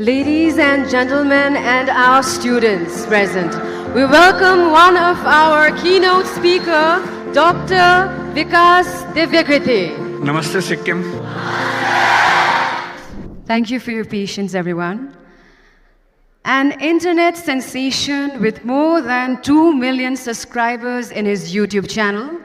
Ladies and gentlemen and our students present, we welcome one of our keynote speaker, Dr. Vikas Divyakriti. Namaste Sikkim. Thank you for your patience, everyone. An internet sensation with more than 2 million subscribers in his YouTube channel,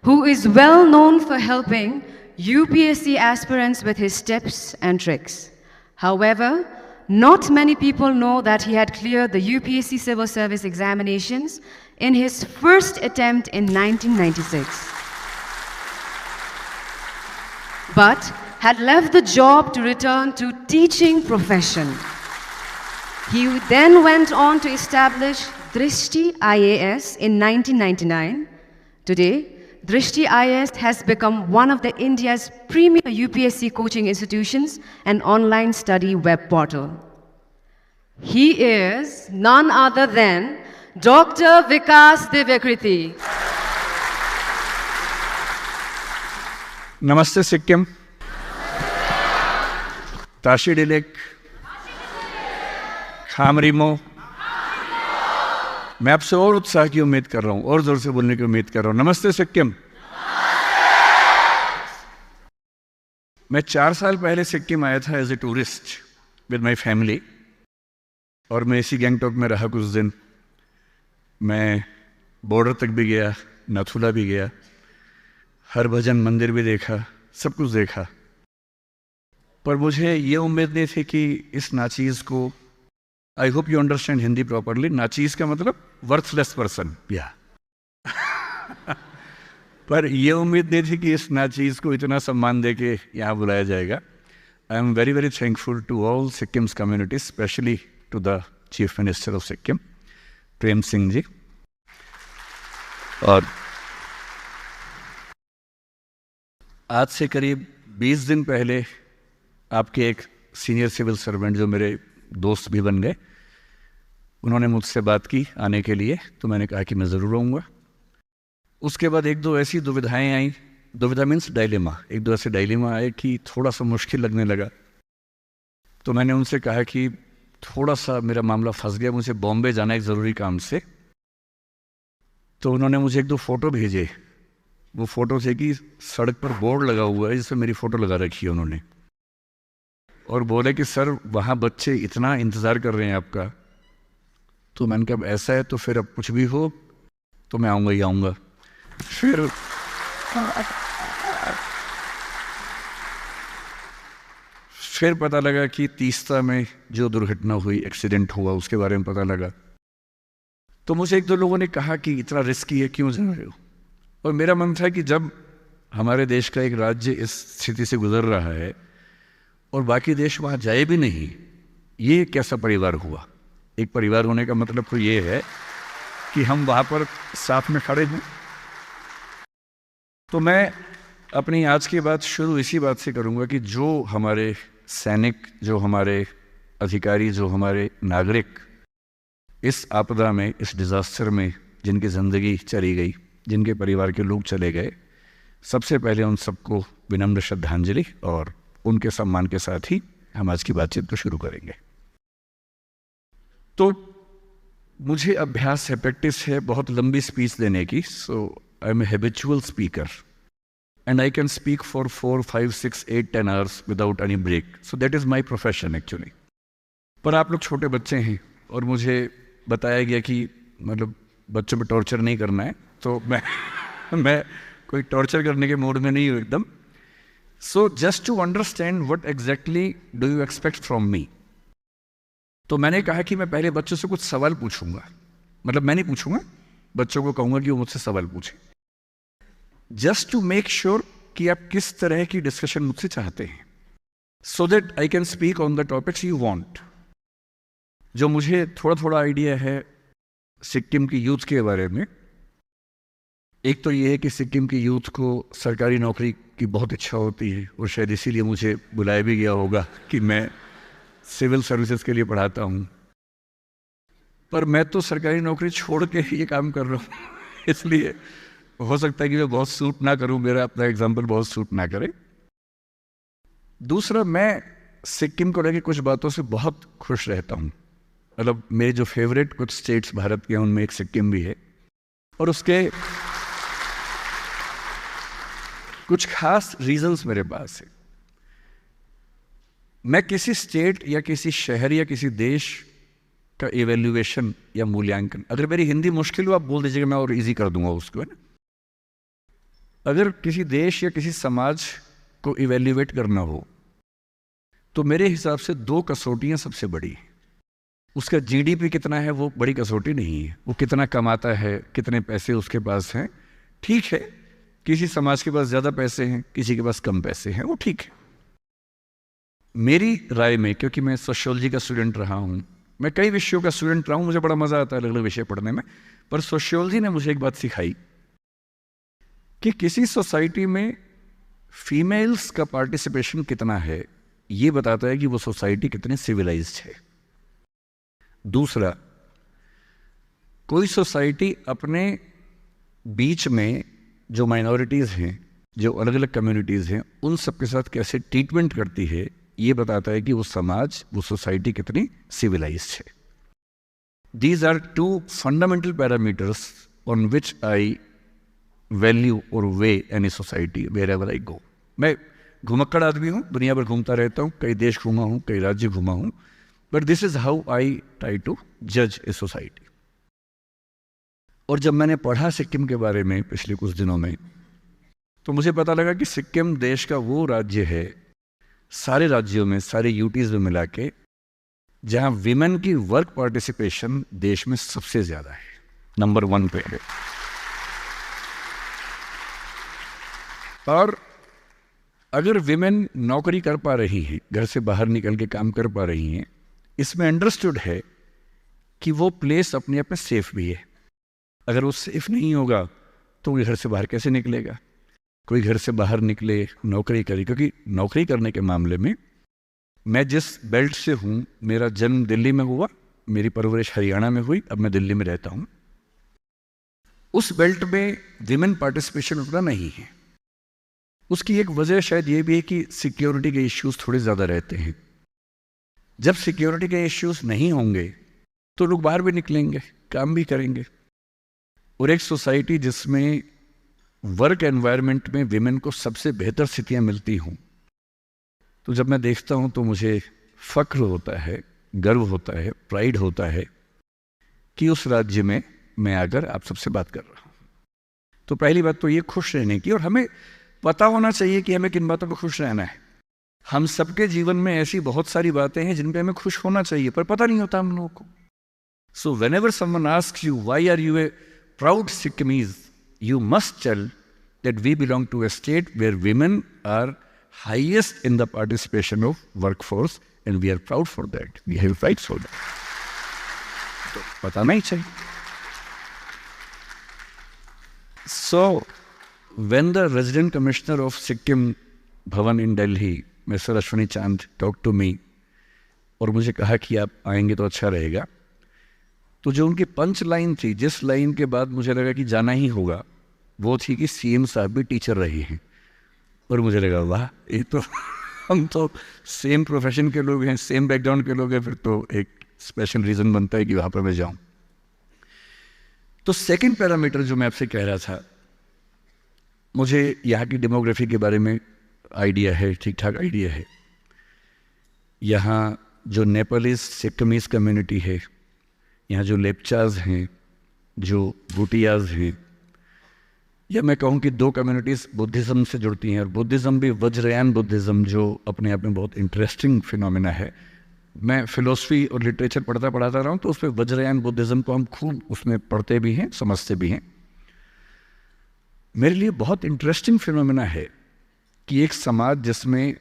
who is well known for helping UPSC aspirants with his tips and tricks. However, not many people know that he had cleared the UPSC Civil Service examinations in his first attempt in 1996. But had left the job to return to teaching profession. He then went on to establish Drishti IAS in 1999. Today, Drishti IAS has become one of the India's premier UPSC coaching institutions and online study web portal. He is none other than Dr. Vikas Divyakriti. Namaste Sikkim. Tashi Dilek. खामरीमो मैं आपसे और उत्साह की उम्मीद कर रहा हूं और जोर से बोलने की उम्मीद कर रहा हूं। नमस्ते सिक्किम। मैं 4 साल पहले सिक्किम आया था as a tourist with my family और मैं इसी गैंगटॉक में रहा कुछ दिन। मैं बॉर्डर तक भी गया, नाथुला भी गया, हरभजन मंदिर भी देखा, सब कुछ देखा। पर मुझे ये उम्मीद नहीं थी कि इस नाचीज़ को, I hope you understand Hindi properly, नाचीज़ का मतलब वर्थलेस पर्सन या पर यह उम्मीद नहीं थी कि इस नाचीज़ को इतना सम्मान दे के यहाँ बुलाया जाएगा। I am very very thankful to all Sikkim's community, specially to the chief minister of Sikkim Prem Singh ji. और आज से करीब 20 दिन पहले आपके एक सीनियर सिविल सर्वेंट जो मेरे दोस्त भी बन गए, उन्होंने मुझसे बात की आने के लिए, तो मैंने कहा कि मैं ज़रूर आऊँगा। उसके बाद एक दो ऐसी दुविधाएं आई, दुविधा मीन्स डायलेमा, एक दो ऐसे डायलेमा आए कि थोड़ा सा मुश्किल लगने लगा। तो मैंने उनसे कहा कि थोड़ा सा मेरा मामला फंस गया, मुझे बॉम्बे जाना है एक ज़रूरी काम से। तो उन्होंने मुझे एक दो फ़ोटो भेजे। वो फ़ोटो थे कि सड़क पर बोर्ड लगा हुआ है जिसमें मेरी फ़ोटो लगा रखी है उन्होंने, और बोले कि सर वहाँ बच्चे इतना इंतज़ार कर रहे हैं आपका। तो मैंने कहा ऐसा है तो फिर अब कुछ भी हो तो मैं आऊँगा ही आऊँगा। फिर पता लगा कि तीस्ता में जो दुर्घटना हुई, एक्सीडेंट हुआ, उसके बारे में पता लगा। तो मुझे एक दो लोगों ने कहा कि इतना रिस्की है, क्यों जा रहे हो? और मेरा मन था कि जब हमारे देश का एक राज्य इस स्थिति से गुजर रहा है और बाकी देश वहाँ जाए भी नहीं, ये कैसा परिवार हुआ? एक परिवार होने का मतलब तो ये है कि हम वहाँ पर साथ में खड़े हैं। तो मैं अपनी आज की बात शुरू इसी बात से करूँगा कि जो हमारे सैनिक, जो हमारे अधिकारी, जो हमारे नागरिक इस आपदा में, इस डिज़ास्टर में जिनकी ज़िंदगी चली गई, जिनके परिवार के लोग चले गए, सबसे पहले उन सबको विनम्र श्रद्धांजलि और उनके सम्मान के साथ ही हम आज की बातचीत को शुरू करेंगे। तो मुझे अभ्यास है, प्रैक्टिस है बहुत लंबी स्पीच देने की। So I am a habitual speaker and I can speak for 4, 5, 6, 8, 10 hours without any break. So that is my profession actually. पर आप लोग छोटे बच्चे हैं और मुझे बताया गया कि मतलब बच्चों पर टॉर्चर नहीं करना है, तो मैं कोई टॉर्चर करने के मूड में नहीं हूँ एकदम। So just to understand what exactly do you expect from me? तो मैंने कहा कि मैं पहले बच्चों से कुछ सवाल पूछूंगा, मतलब मैं नहीं पूछूंगा, बच्चों को कहूंगा कि वो मुझसे सवाल पूछें, जस्ट टू मेक श्योर कि आप किस तरह की डिस्कशन मुझसे चाहते हैं, so that I can speak on the topics you want. जो मुझे थोड़ा थोड़ा आइडिया है सिक्किम की यूथ के बारे में, एक तो ये है कि सिक्किम की यूथ को सरकारी नौकरी की बहुत इच्छा होती है और शायद इसीलिए मुझे बुलाया भी गया होगा कि मैं सिविल सर्विसेज के लिए पढ़ाता हूँ। पर मैं तो सरकारी नौकरी छोड़ के ये काम कर रहा हूँ, इसलिए हो सकता है कि मैं बहुत सूट ना करूँ, मेरा अपना एग्जाम्पल बहुत सूट ना करे। दूसरा, मैं सिक्किम को लेकर कुछ बातों से बहुत खुश रहता हूँ। मतलब मेरे जो फेवरेट कुछ स्टेट्स भारत के हैं उनमें एक सिक्किम भी है, और उसके कुछ खास रीजंस मेरे पास है। मैं किसी स्टेट या किसी शहर या किसी देश का इवेल्युएशन या मूल्यांकन, अगर मेरी हिंदी मुश्किल हो आप बोल दीजिएगा, मैं और इजी कर दूंगा उसको, है ना। अगर किसी देश या किसी समाज को इवेल्युएट करना हो तो मेरे हिसाब से दो कसौटियां सबसे बड़ी हैं। उसका जीडीपी कितना है वो बड़ी कसौटी नहीं है, वो कितना कमाता है, कितने पैसे उसके पास हैं। ठीक है, किसी समाज के पास ज़्यादा पैसे हैं, किसी के पास कम पैसे हैं, वो ठीक है। मेरी राय में, क्योंकि मैं सोशियोलॉजी का स्टूडेंट रहा हूँ, मैं कई विषयों का स्टूडेंट रहा हूँ, मुझे बड़ा मज़ा आता है अलग अलग विषय पढ़ने में, पर सोशियोलॉजी ने मुझे एक बात सिखाई कि किसी सोसाइटी में फीमेल्स का पार्टिसिपेशन कितना है ये बताता है कि वो सोसाइटी कितनी सिविलाइज्ड है। दूसरा, कोई सोसाइटी अपने बीच में जो माइनॉरिटीज़ हैं, जो अलग अलग कम्युनिटीज़ हैं, उन सब के साथ कैसे ट्रीटमेंट करती है ये बताता है कि वो समाज, वो सोसाइटी कितनी सिविलाइज्ड है। These are two fundamental parameters on which I value और weigh any society wherever I go. मैं घुमक्कड़ आदमी हूँ, दुनिया भर घूमता रहता हूँ, कई देश घूमा हूँ, कई राज्य घूमा हूँ, but this is how I try to जज ए सोसाइटी। और जब मैंने पढ़ा सिक्किम के बारे में पिछले कुछ दिनों में, तो मुझे पता लगा कि सिक्किम देश का वो राज्य है, सारे राज्यों में, सारे यूटीज में मिला के, जहाँ विमेन की वर्क पार्टिसिपेशन देश में सबसे ज़्यादा है, नंबर 1 पे है। और अगर विमेन नौकरी कर पा रही हैं, घर से बाहर निकल के काम कर पा रही हैं, इसमें अंडरस्टूड है कि वो प्लेस अपने आप में सेफ भी है। अगर वो सेफ नहीं होगा तो वो घर से बाहर कैसे निकलेगा? कोई घर से बाहर निकले, नौकरी करे, क्योंकि नौकरी करने के मामले में मैं जिस बेल्ट से हूँ, मेरा जन्म दिल्ली में हुआ, मेरी परवरिश हरियाणा में हुई, अब मैं दिल्ली में रहता हूँ। उस बेल्ट में विमेन पार्टिसिपेशन उतना नहीं है। उसकी एक वजह शायद ये भी है कि सिक्योरिटी के इश्यूज थोड़े ज़्यादा रहते हैं। जब सिक्योरिटी के इश्यूज नहीं होंगे तो लोग बाहर भी निकलेंगे, काम भी करेंगे। और एक सोसाइटी जिसमें वर्क एनवायरनमेंट में विमेन को सबसे बेहतर स्थितियां मिलती हों, तो जब मैं देखता हूं तो मुझे फक्र होता है, गर्व होता है, प्राइड होता है कि उस राज्य में मैं आकर आप सबसे बात कर रहा हूं। तो पहली बात तो ये खुश रहने की, और हमें पता होना चाहिए कि हमें किन बातों पर खुश रहना है। हम सबके जीवन में ऐसी बहुत सारी बातें हैं जिन पे हमें खुश होना चाहिए, पर पता नहीं होता हम लोगों को। So whenever someone asks you why are you a proud Sikkimese, you must tell that we belong to a state where women are highest in the participation of workforce, and we are proud for that. We have pride for that. तो बताना ही चाहिए। So, when the resident commissioner of Sikkim Bhavan in Delhi, Mr. Ashwini Chand, talked to me, और मुझे कहा कि आप आएंगे तो अच्छा रहेगा, तो जो उनकी पंच लाइन थी, जिस लाइन के बाद मुझे लगा कि जाना ही होगा, वो थी कि सीएम साहब भी टीचर रहे हैं। और मुझे लगा वाह, ये तो हम तो सेम प्रोफेशन के लोग हैं, सेम बैकग्राउंड के लोग हैं, फिर तो एक स्पेशल रीज़न बनता है कि वहाँ पर मैं जाऊँ। तो सेकंड पैरामीटर जो मैं आपसे कह रहा था, मुझे यहाँ की डेमोग्राफी के बारे में आइडिया है, ठीक ठाक आइडिया है। यहाँ जो नेपालीज सिक्किमीज कम्युनिटी है, यहाँ जो लेप्चाज हैं, जो भूटियाज हैं, या मैं कहूँ कि दो कम्युनिटीज़ बुद्धिज़्म से जुड़ती हैं, और बुद्धिज़्म भी वज्रयान बुद्धिज़्म, जो अपने आप में बहुत इंटरेस्टिंग फिनोमेना है। मैं फ़िलोसफी और लिटरेचर पढ़ता रहा हूँ, तो उसमें वज्रयान बुद्धिज़्म को हम खूब उसमें पढ़ते भी हैं, समझते भी हैं। मेरे लिए बहुत इंटरेस्टिंग फिनोमेना है कि एक समाज जिसमें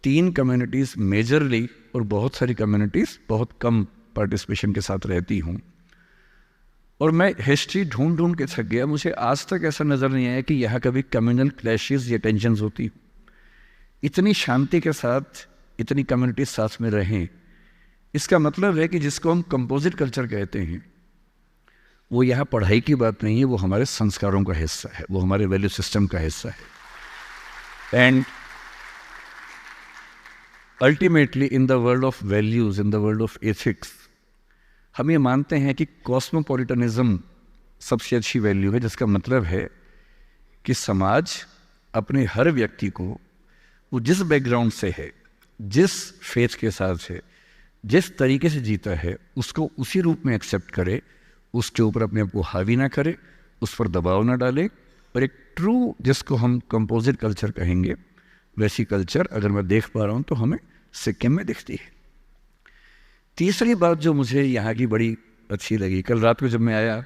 3 कम्युनिटीज़ मेजरली और बहुत सारी कम्युनिटीज़ बहुत कम पार्टिसिपेशन के साथ रहती हूँ, और मैं हिस्ट्री ढूंढ के थक गया, मुझे आज तक ऐसा नज़र नहीं आया कि यहाँ कभी कम्युनल क्लैशेस या टेंशन्स होती। इतनी शांति के साथ इतनी कम्युनिटीज साथ में रहें, इसका मतलब है कि जिसको हम कंपोजिट कल्चर कहते हैं, वो यहाँ पढ़ाई की बात नहीं है, वो हमारे संस्कारों का हिस्सा है, वो हमारे वैल्यू सिस्टम का हिस्सा है। And ultimately in the world of values, in the world of ethics, हम ये मानते हैं कि कॉस्मोपॉलिटनिज्म सबसे अच्छी वैल्यू है, जिसका मतलब है कि समाज अपने हर व्यक्ति को वो जिस बैकग्राउंड से है, जिस फेथ के साथ है, जिस तरीके से जीता है, उसको उसी रूप में एक्सेप्ट करे, उसके ऊपर अपने आप को हावी ना करे, उस पर दबाव ना डाले, और एक ट्रू, जिसको हम कंपोजिट कल्चर कहेंगे, वैसी कल्चर अगर मैं देख पा रहा हूँ तो हमें सिक्किम में दिखती है। तीसरी बात जो मुझे यहाँ की बड़ी अच्छी लगी, कल रात को जब मैं आया,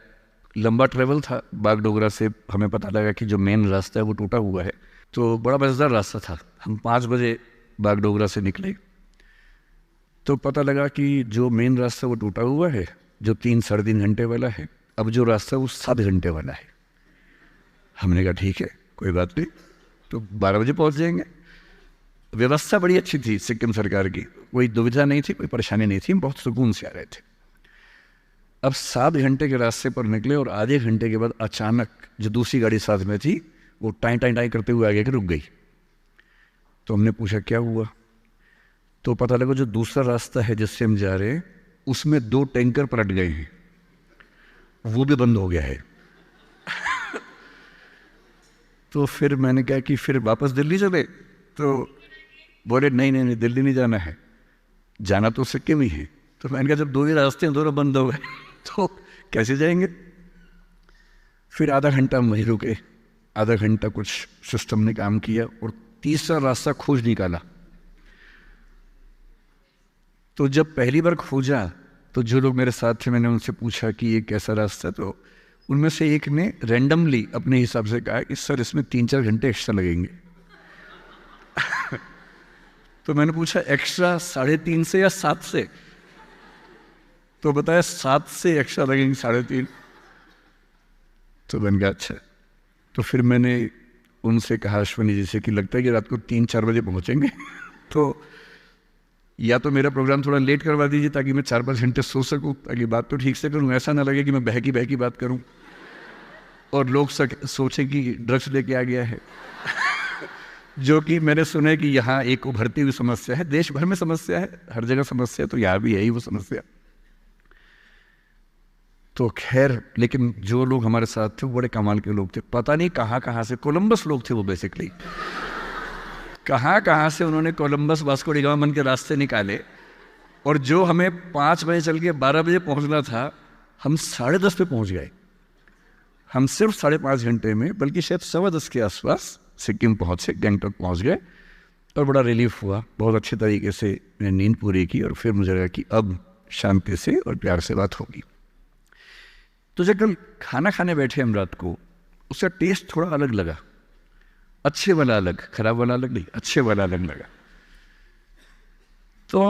लंबा ट्रेवल था बागडोगरा से, हमें पता लगा कि जो मेन रास्ता है वो टूटा हुआ है, तो बड़ा मज़ेदार रास्ता था। हम 5 बजे बागडोगरा से निकले तो पता लगा कि जो मेन रास्ता वो टूटा हुआ है, जो 3-3.5 घंटे वाला है, अब जो रास्ता वो 7 घंटे वाला है। हमने कहा ठीक है, कोई बात नहीं, तो 12 बजे पहुँच जाएंगे। व्यवस्था बड़ी अच्छी थी सिक्किम सरकार की, कोई दुविधा नहीं थी, कोई परेशानी नहीं थी, बहुत सुकून से आ रहे थे। अब 7 घंटे के रास्ते पर निकले और आधे घंटे के बाद अचानक जो दूसरी गाड़ी साथ में थी वो टाई टाई टाई करते हुए आगे के रुक गई। तो हमने पूछा क्या हुआ, तो पता लगा जो दूसरा रास्ता है जिससे हम जा रहे हैं उसमें 2 टैंकर पलट गए हैं, वो भी बंद हो गया है। तो फिर मैंने कहा कि फिर वापस दिल्ली चले, तो बोले नहीं नहीं नहीं, दिल्ली नहीं जाना है, जाना तो सिक्किम ही है। तो मैंने कहा जब 2 ही रास्ते हैं, दोनों बंद हो गए, तो कैसे जाएंगे। फिर आधा घंटा हम वहीं रुके, आधा घंटा कुछ सिस्टम ने काम किया और तीसरा रास्ता खोज निकाला। तो जब पहली बार खोजा तो जो लोग मेरे साथ थे, मैंने उनसे पूछा कि ये कैसा रास्ता है, तो उनमें से एक ने रैंडमली अपने हिसाब से कहा कि सर इसमें 3-4 घंटे एक्स्ट्रा लगेंगे। तो मैंने पूछा एक्स्ट्रा 3.5 से या 7 से, तो बताया 7 से एक्स्ट्रा लगेंगे 3.5। तो मैंने कहा अच्छा। तो फिर मैंने उनसे कहा अश्विनी जी से कि लगता है कि रात को 3-4 बजे पहुंचेंगे, तो या तो मेरा प्रोग्राम थोड़ा लेट करवा दीजिए ताकि मैं 4-5 घंटे सो सकूं, ताकि बात तो ठीक से करूं, ऐसा ना लगे कि मैं बहकी बात करूं और लोग सोचें कि ड्रग्स लेके आ गया है। जो कि मैंने सुना है कि यहाँ एक उभरती हुई समस्या है, देश भर में समस्या है, हर जगह समस्या है, तो यहाँ भी यही वो समस्या। तो खैर, लेकिन जो लोग हमारे साथ थे वो बड़े कमाल के लोग थे, पता नहीं कहाँ से, कोलंबस लोग थे वो बेसिकली, कहाँ से उन्होंने कोलंबस वास्को डी गामा बन के रास्ते निकाले, और जो हमें 5 बजे चल के 12 बजे पहुंचना था, हम 10:30 पे पहुंच गए। हम सिर्फ 5.5 घंटे में, बल्कि शायद 10:15 के आसपास सिक्किम पहुंचे, गंगटोक पहुंच गए, और बड़ा रिलीफ हुआ। बहुत अच्छे तरीके से मैंने नींद पूरी की और फिर मुझे लगा कि अब शांति से और प्यार से बात होगी। तो जब कल खाना खाने बैठे हम रात को, उसका टेस्ट थोड़ा अलग लगा, अच्छे वाला अलग, खराब वाला अलग नहीं, अच्छे वाला अलग लगा। तो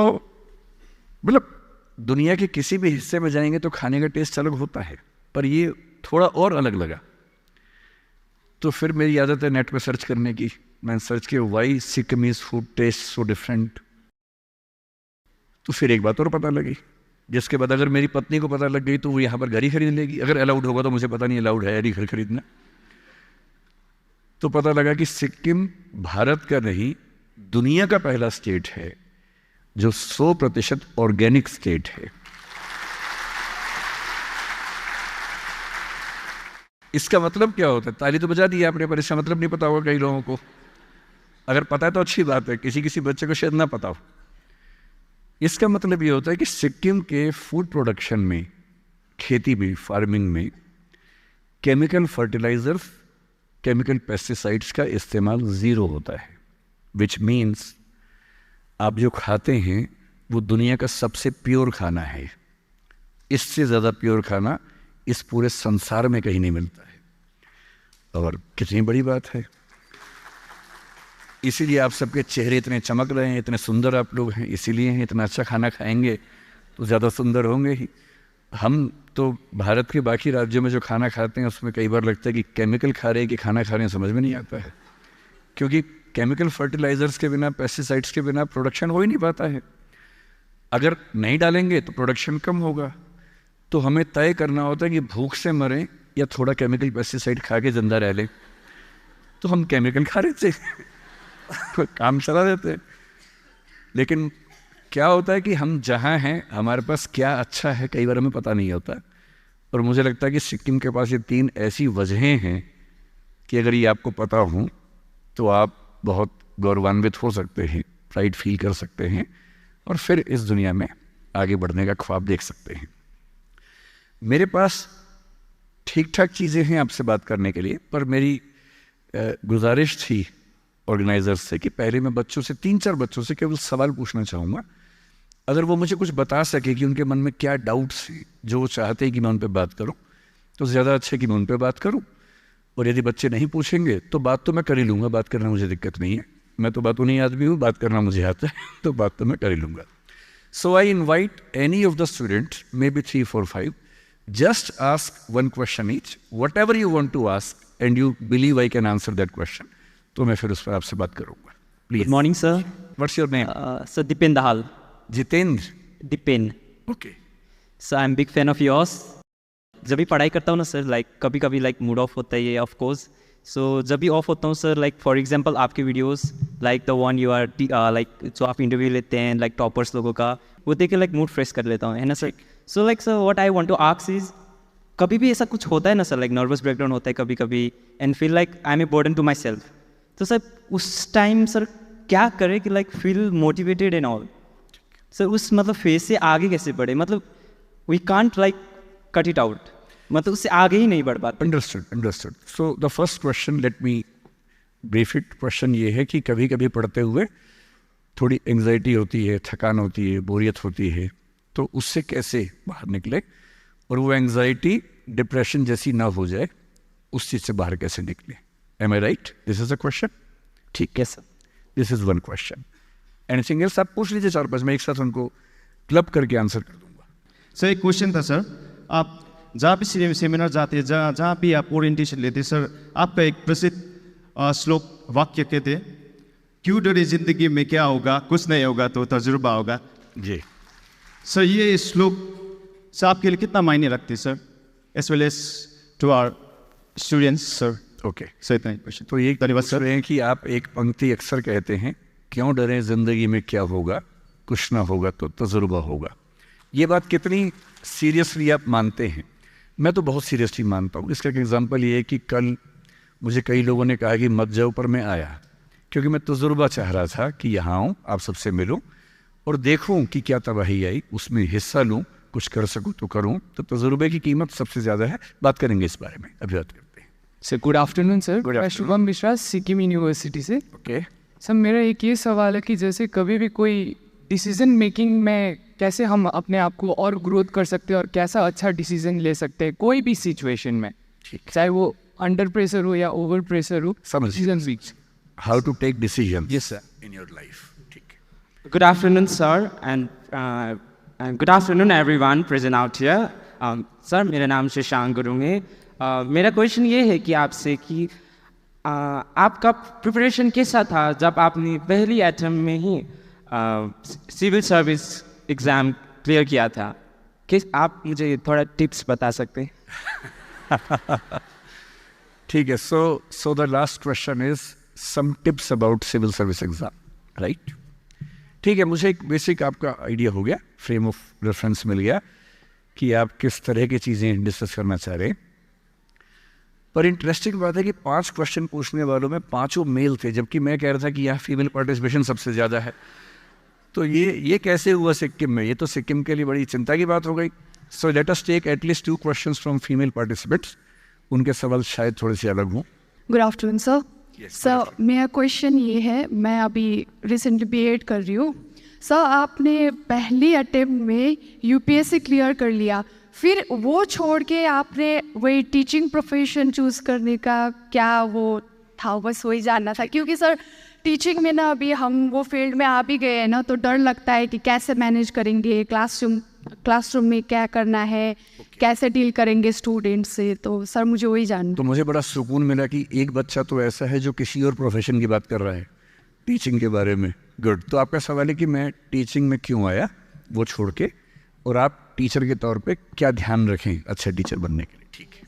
मतलब दुनिया के किसी भी हिस्से में जाएंगे तो खाने का टेस्ट अलग होता है, पर ये थोड़ा और अलग लगा। तो फिर मेरी आदत है नेट पे सर्च करने की, मैंने सर्च किया why Sikkimese food taste so different. तो फिर एक बात और पता लगी, जिसके बाद अगर मेरी पत्नी को पता लग गई तो वो यहाँ पर घर ही खरीद लेगी, अगर अलाउड होगा, तो मुझे पता नहीं अलाउड है या नहीं घर खरीदना। तो पता लगा कि सिक्किम भारत का नहीं, दुनिया का पहला स्टेट है जो 100% ऑर्गेनिक स्टेट है। इसका मतलब क्या होता है, ताली तो बजा दी आपने, पर इसका मतलब नहीं पता होगा कई लोगों को। अगर पता है तो अच्छी बात है, किसी बच्चे को शायद ना पता हो। इसका मतलब ये होता है कि सिक्किम के फूड प्रोडक्शन में, खेती में, फार्मिंग में केमिकल फर्टिलाइजर्स, केमिकल पेस्टिसाइड्स का इस्तेमाल 0 होता है, विच मीन्स आप जो खाते हैं वो दुनिया का सबसे प्योर खाना है। इससे ज़्यादा प्योर खाना इस पूरे संसार में कहीं नहीं मिलता है। और कितनी बड़ी बात है, इसीलिए आप सबके चेहरे इतने चमक रहे हैं, इतने सुंदर आप लोग हैं, इसीलिए हैं। इतना अच्छा खाना खाएंगे तो ज़्यादा सुंदर होंगे ही। हम तो भारत के बाकी राज्यों में जो खाना खाते हैं उसमें कई बार लगता है कि केमिकल खा रहे हैं कि खाना खा रहे हैं, समझ में नहीं आता है, क्योंकि केमिकल फर्टिलाइजर्स के बिना, पेस्टिसाइड्स के बिना प्रोडक्शन हो ही नहीं पाता है। अगर नहीं डालेंगे तो प्रोडक्शन कम होगा। तो हमें तय करना होता है कि भूख से मरें या थोड़ा केमिकल पेस्टिसाइड खा के जिंदा रह लें। तो हम केमिकल खा रहे थे, काम चला देते हैं। लेकिन क्या होता है कि हम जहाँ हैं हमारे पास क्या अच्छा है कई बार हमें पता नहीं होता। और मुझे लगता है कि सिक्किम के पास ये 3 ऐसी वजहें हैं कि अगर ये आपको पता हो तो आप बहुत गौरवान्वित हो सकते हैं, प्राइड फील कर सकते हैं और फिर इस दुनिया में आगे बढ़ने का ख्वाब देख सकते हैं। मेरे पास ठीक ठाक चीज़ें हैं आपसे बात करने के लिए, पर मेरी गुजारिश थी ऑर्गेनाइजर्स से कि पहले मैं बच्चों से 3-4 बच्चों से केवल सवाल पूछना चाहूँगा। अगर वो मुझे कुछ बता सके कि उनके मन में क्या डाउट्स हैं जो वो चाहते हैं कि मैं उन पर बात करूँ, तो ज़्यादा अच्छा है कि मैं उन पर बात करूँ। और यदि बच्चे नहीं पूछेंगे तो बात तो मैं कर ही लूँगा, बात करना मुझे दिक्कत नहीं है, मैं तो बातों नहीं आदमी हूँ, बात करना मुझे आता है तो बात तो मैं कर ही लूँगा। So I invite any of the student, maybe 3, 4, 5, just ask one question each, whatever you want to ask and you believe I can answer that question, तो मैं फिर उस पर आपसे बात करूँगा। Please. Good morning, sir. What's your name? Sir, Dipen Dahal. Jitendra. Dipen. Okay. Sir, I'm big fan of yours. जब भी पढ़ाई करता हूँ ना सर, लाइक कभी कभी लाइक मूड ऑफ होता है ये ऑफ कोर्स। सो जब भी ऑफ होता हूँ सर, लाइक फॉर एग्जांपल आपके videos like the one you are like जो आप इंटरव्यू लेते हैं लाइक टॉपर्स लोगों का, वो देख के लाइक मूड फ्रेश कर लेता हूँ, है ना sir. So like sir what I want to ask is, कभी भी ऐसा कुछ होता है ना सर, लाइक नर्वस ब्रेकडाउन होता है कभी कभी and feel like I am a burden to my myself sir उस टाइम सर क्या करें कि like feel motivated and all, sir उस मतलब फेज से आगे कैसे बढ़े, मतलब we can't like cut it out, मतलब उससे आगे ही नहीं बढ़ पाते। Understood. So the first question, let me brief it. Question ये है कि कभी कभी पढ़ते हुए थोड़ी एंग्जाइटी होती है, थकान होती है, बोरियत होती है, तो उससे कैसे बाहर निकले और वो एंग्जाइटी डिप्रेशन जैसी ना हो जाए, उस चीज़ से बाहर कैसे निकले। Am I right? This is a question. ठीक है sir, this is one question. Anything else आप पूछ लीजिए 4-5, मैं एक साथ उनको क्लब करके आंसर कर दूंगा। सर एक क्वेश्चन था सर, आप जहाँ भी सेमिनार जाते हैं, जहाँ भी आप ओरिएंटेशन लेते हैं सर, आपका एक प्रसिद्ध श्लोक वाक्य कहते हैं, क्यों डरे जिंदगी में क्या होगा, कुछ नहीं होगा तो तजुर्बा होगा। जी सर ये श्लोक से आपके लिए कितना मायने रखते हैं sir, as well as to our students sir? Okay sir इतना ही क्वेश्चन। तो ये धन्यवाद पूछ सर। रहे हैं कि आप एक पंक्ति अक्सर कहते हैं, क्यों डरें जिंदगी में क्या होगा, कुछ ना होगा तो तजुर्बा होगा। ये बात कितनी सीरियसली आप मानते हैं? मैं तो बहुत सीरियसली मानता हूँ। इसका एक एग्जांपल ये है कि कल मुझे कई लोगों ने कहा कि मत जाओ, पर मैं आया क्योंकि मैं तजुर्बा चाह रहा था कि यहाँ आऊँ, आप सबसे मिलूँ और देखूँ कि क्या तबाही आई, उसमें हिस्सा लूँ, कुछ कर सकूँ तो करूँ। तो तजुर्बे की कीमत सबसे ज़्यादा है, बात करेंगे इस बारे में, अभी बात करते हैं। Sir good afternoon sir, Good मैं afternoon. शुभम मिश्रा सिक्किम यूनिवर्सिटी से। ओके सर मेरा एक ये सवाल है कि जैसे कभी भी कोई डिसीजन मेकिंग में कैसे हम अपने आप को और ग्रोथ कर सकते हैं और कैसा अच्छा डिसीजन ले सकते हैं कोई भी सिचुएशन में, ठीक है। चाहे वो अंडर प्रेशर हो या ओवर प्रेशर हो, समझ decision weak. How to take decision Yes, sir. In your life. ठीक है। Good afternoon, sir, and good afternoon, everyone present out here. Sir, मेरा नाम शशांक गुरुंग है। मेरा क्वेश्चन ये है कि आपसे कि आपका प्रिपरेशन कैसा था जब आपने पहली अटेम्प्ट में ही सिविल सर्विस एग्ज़ाम क्लियर किया था? कि आप मुझे थोड़ा टिप्स बता सकते हैं? ठीक है। So the last question is some tips about civil service exam, right? ठीक है, मुझे एक बेसिक आपका आइडिया हो गया, फ्रेम ऑफ रेफरेंस मिल गया कि आप किस तरह की चीज़ें डिस्कस करना चाह रहे हैं। पर इंटरेस्टिंग बात है कि 5 क्वेश्चन पूछने वालों में 5 मेल थे, जबकि मैं कह रहा था कि यहाँ फीमेल पार्टिसिपेशन सबसे ज़्यादा है। तो ये कैसे हुआ सिक्किम में? ये तो सिक्किम के लिए बड़ी चिंता की बात हो गई। So let us take at least 2 questions from female participants, उनके सवाल शायद थोड़े से अलग हों। Good afternoon sir. Yes, sir मेरा क्वेश्चन ये है, मैं अभी रिसेंटली बीएड कर रही हूँ। सर आपने पहली अटेम्प्ट में यूपीएससी क्लियर कर लिया, फिर वो छोड़ के आपने वही टीचिंग प्रोफेशन चूज़ करने का क्या वो था? बस वही जानना था, क्योंकि सर टीचिंग में ना अभी हम वो फील्ड में आ भी गए हैं ना, तो डर लगता है कि कैसे मैनेज करेंगे, क्लासरूम में क्या करना है, कैसे डील करेंगे स्टूडेंट्स से। तो सर मुझे वही जानना। तो मुझे बड़ा सुकून मिला कि एक बच्चा तो ऐसा है जो किसी और प्रोफेशन की बात कर रहा है, टीचिंग के बारे में। गुड। तो आपका सवाल है कि मैं टीचिंग में क्यों आया वो छोड़ के, और आप टीचर के तौर पे क्या ध्यान रखें अच्छा टीचर बनने के लिए। ठीक है।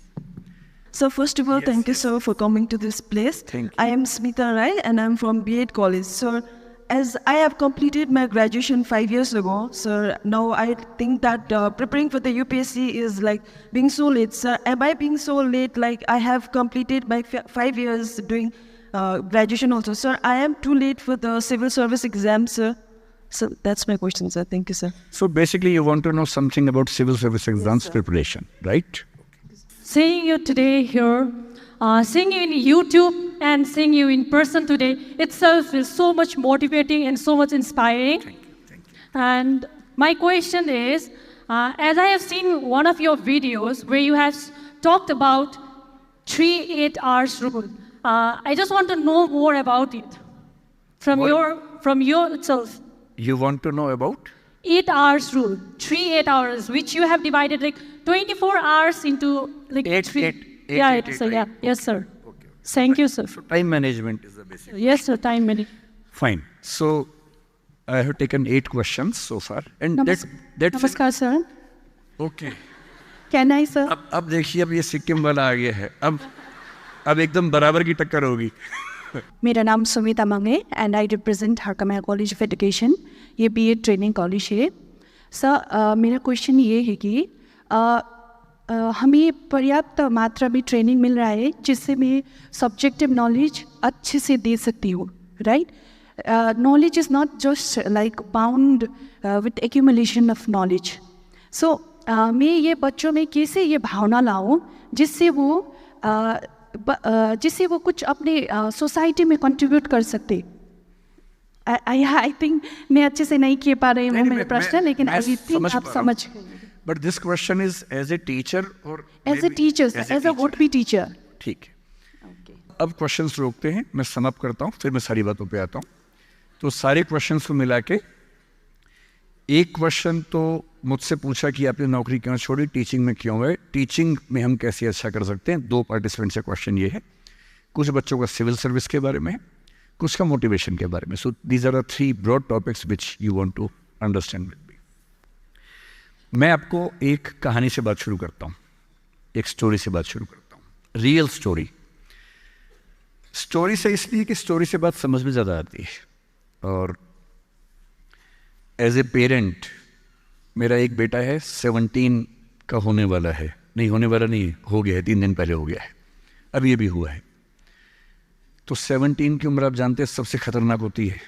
So first of all, thank you sir for coming to this place. Thank you. I am Smita Rai and I am from B.Ed College. Sir, as I have completed my graduation 5 years ago, sir, now I think that preparing for the UPSC is like being so late, sir. Am I being so late? Like I have completed my 5 years doing graduation also, sir. I am too late for the civil service exam, sir. So that's my question, sir. Thank you, sir. So basically, you want to know something about civil service exams preparation, right? Seeing you today here, seeing you in YouTube and seeing you in person today itself is so much motivating and so much inspiring. Thank you. And my question is, as I have seen one of your videos where you have talked about 3-8 hours rule, I just want to know more about it from your itself. You want to know about? 8 hours rule, 3-8 hours, which you have divided like 24 hours into like yes, sir. Okay. Thank you, sir. So time management is the basic. Yes, sir. Time management. Fine. So I have taken 8 questions so far, and that's नमस्कार sir. okay. Can I, sir? अब देखिए, अब ये सिक्किम वाला आ गया है. अब एकदम बराबर की टक्कर होगी. मेरा नाम सुमिता मंग है and I represent Harkamaya college of education. ये बीएड ट्रेनिंग कॉलेज है. सर मेरा क्वेश्चन ये है कि हमें पर्याप्त मात्रा में ट्रेनिंग मिल रहा है जिससे मैं सब्जेक्टिव नॉलेज अच्छे से दे सकती हूँ, right? Knowledge is not just like bound with accumulation of knowledge. So मैं ये बच्चों में कैसे ये भावना लाऊं जिससे वो कुछ अपने सोसाइटी में कंट्रीब्यूट कर सकते. आई थिंक मैं अच्छे से नहीं कह पा रही हूँ मेरा प्रश्न, लेकिन आई थिंक आप समझ. But this question is as a teacher or as a teacher, as a would be teacher. ठीक है. अब क्वेश्चंस रोकते हैं, मैं सम अप करता हूँ, फिर मैं सारी बातों पे आता हूँ. तो सारे क्वेश्चंस को मिला के एक क्वेश्चन तो मुझसे पूछा कि आपने नौकरी क्यों छोड़ी, टीचिंग में क्यों गए, टीचिंग में हम कैसे अच्छा कर सकते हैं. 2 पार्टिसिपेंट से क्वेश्चन ये है. कुछ बच्चों का सिविल सर्विस के बारे में, कुछ का मोटिवेशन के बारे में. So these are the 3 broad topics which you want to understand with me. मैं आपको एक कहानी से बात शुरू करता हूँ, एक स्टोरी से बात शुरू करता हूँ. Real story. स्टोरी से इसलिए कि स्टोरी से बात समझ में ज़्यादा आती है. और एज ए पेरेंट, मेरा एक बेटा है 17 का होने वाला है, नहीं होने वाला नहीं, हो गया है, 3 दिन पहले हो गया है, अब ये भी हुआ है. तो 17 की उम्र आप जानते हैं सबसे खतरनाक होती है.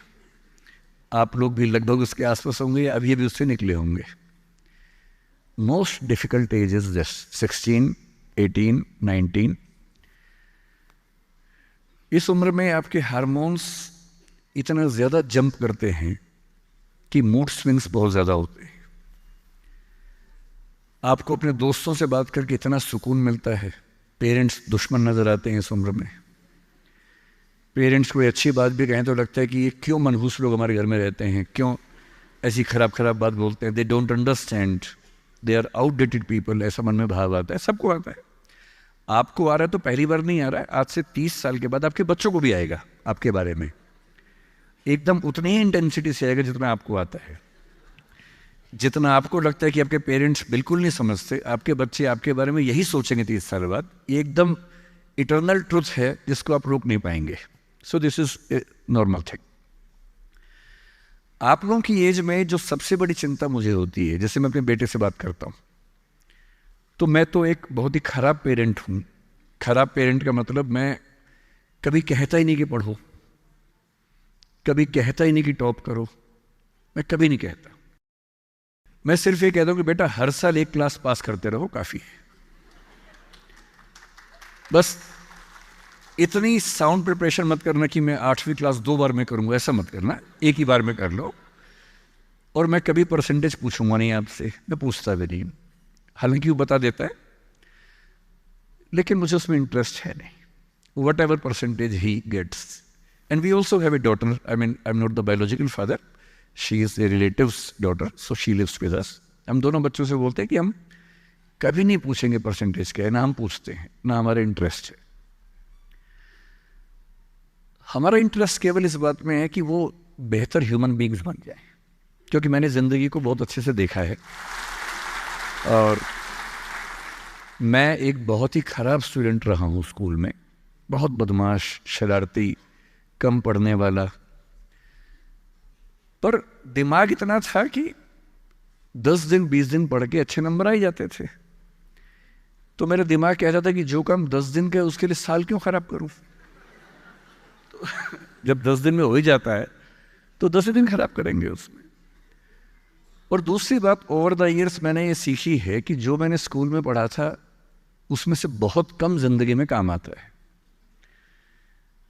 आप लोग भी लगभग उसके आसपास होंगे या अभी अभी उससे निकले होंगे. Most difficult age is just 16, 18, 19. इस उम्र में आपके हार्मोन्स इतना ज़्यादा जंप करते हैं कि मूड स्विंग्स बहुत ज़्यादा होते हैं. आपको अपने दोस्तों से बात करके इतना सुकून मिलता है. पेरेंट्स दुश्मन नज़र आते हैं इस उम्र में. पेरेंट्स कोई अच्छी बात भी कहें तो लगता है कि ये क्यों मनहूस लोग हमारे घर में रहते हैं, क्यों ऐसी खराब खराब बात बोलते हैं. They don't understand, they are outdated people, ऐसा मन में भाव आता है. सबको आता है. आपको आ रहा है तो पहली बार नहीं आ रहा है, आज से 30 साल के बाद आपके बच्चों को भी आएगा आपके बारे में. एकदम उतनी ही इंटेंसिटी से आएगा जितना आपको आता है. जितना आपको लगता है कि आपके पेरेंट्स बिल्कुल नहीं समझते, आपके बच्चे आपके बारे में यही सोचेंगे 30 साल बाद. ये एकदम इटर्नल ट्रुथ है जिसको आप रोक नहीं पाएंगे. So this is a normal thing. आप लोगों की एज में जो सबसे बड़ी चिंता मुझे होती है, जैसे मैं अपने बेटे से बात करता हूँ, तो मैं तो एक बहुत ही खराब पेरेंट हूँ. खराब पेरेंट का मतलब मैं कभी कहता ही नहीं कि पढ़ो, कभी कहता ही नहीं कि टॉप करो, मैं कभी नहीं कहता. मैं सिर्फ ये कहता हूँ कि बेटा हर साल एक क्लास पास करते रहो, काफ़ी है. बस इतनी साउंड प्रिपरेशन मत करना कि मैं 8वीं क्लास 2 बार में करूँगा, ऐसा मत करना. एक ही बार में कर लो. और मैं कभी परसेंटेज पूछूंगा नहीं आपसे, मैं पूछता भी नहीं. हालांकि वो बता देता है, लेकिन मुझे उसमें इंटरेस्ट है नहीं. Whatever percentage he gets. And we also have a daughter. I mean, I'm not the biological father. She is a relative's daughter, so she lives with us. हम दोनों बच्चों से बोलते हैं कि हम कभी नहीं पूछेंगे परसेंटेज क्या है, ना हम पूछते हैं, ना हमारा इंटरेस्ट है. हमारा इंटरेस्ट केवल इस बात में है कि वो बेहतर ह्यूमन बींग्स बन जाए. क्योंकि मैंने ज़िंदगी को बहुत अच्छे से देखा है और मैं एक बहुत ही ख़राब स्टूडेंट रहा हूँ स्कूल में. बहुत बदमाश, शरारती, कम पढ़ने वाला. पर दिमाग इतना था कि 10 दिन 20 दिन पढ़ के अच्छे नंबर आ ही जाते थे। तो मेरा दिमाग कहता था कि जो काम 10 दिन का है उसके लिए साल क्यों खराब करूं। तो जब 10 दिन में हो ही जाता है तो 10 दिन खराब करेंगे उसमें। और दूसरी बात, ओवर द ईयर्स मैंने ये सीखी है कि जो मैंने स्कूल में पढ़ा था उसमें से बहुत कम जिंदगी में काम आता है।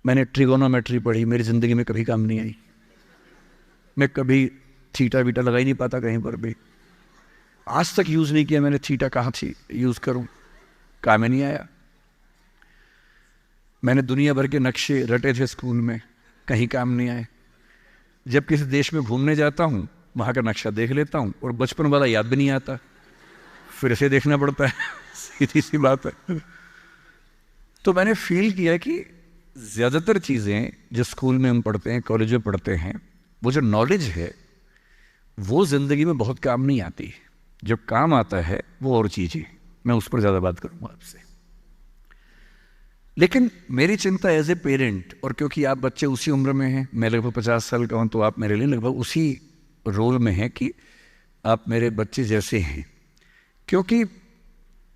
मैंने ट्रिगोनोमेट्री पढ़ी, मेरी जिंदगी में कभी काम नहीं आई। मैं कभी थीटा वीटा लगा ही नहीं पाता कहीं पर भी, आज तक यूज नहीं किया मैंने थीटा, कहाँ थी यूज करूं, काम ही नहीं आया। मैंने दुनिया भर के नक्शे रटे थे स्कूल में, कहीं काम नहीं आए। जब किसी देश में घूमने जाता हूँ वहाँ का नक्शा देख लेता हूँ और बचपन वाला याद भी नहीं आता, फिर से देखना पड़ता है। सीधी सी बात है। तो मैंने फील किया कि ज़्यादातर चीज़ें जो स्कूल में हम पढ़ते हैं, कॉलेज में पढ़ते हैं, वो जो नॉलेज है वो ज़िंदगी में बहुत काम नहीं आती। जो काम आता है वो और चीज़ें, मैं उस पर ज़्यादा बात करूँगा आपसे। लेकिन मेरी चिंता एज ए पेरेंट, और क्योंकि आप बच्चे उसी उम्र में हैं, मैं लगभग 50 साल का हूँ, तो आप मेरे लिए लगभग उसी रोल में हैं कि आप मेरे बच्चे जैसे हैं। क्योंकि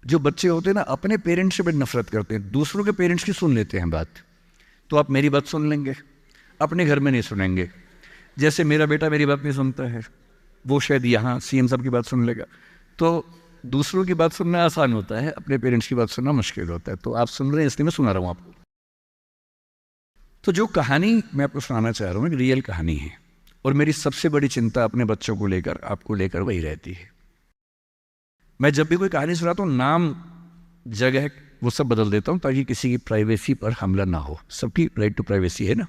जो बच्चे होते हैं ना, अपने पेरेंट्स से बड़ी नफरत करते हैं, दूसरों के पेरेंट्स की सुन लेते हैं बात। तो आप मेरी बात सुन लेंगे, अपने घर में नहीं सुनेंगे। जैसे मेरा बेटा मेरी बात नहीं सुनता है, वो शायद यहाँ सीएम साहब की बात सुन लेगा। तो दूसरों की बात सुनना आसान होता है, अपने पेरेंट्स की बात सुनना मुश्किल होता है। तो आप सुन रहे हैं इसलिए मैं सुना रहा हूँ आपको। तो जो कहानी मैं आपको सुनाना चाह रहा हूँ एक रियल कहानी है, और मेरी सबसे बड़ी चिंता अपने बच्चों को लेकर, आपको लेकर वही रहती है। मैं जब भी कोई कहानी सुनाता हूँ, नाम, जगह, वो सब बदल देता हूँ ताकि किसी की प्राइवेसी पर हमला ना हो। सबकी राइट टू प्राइवेसी है ना।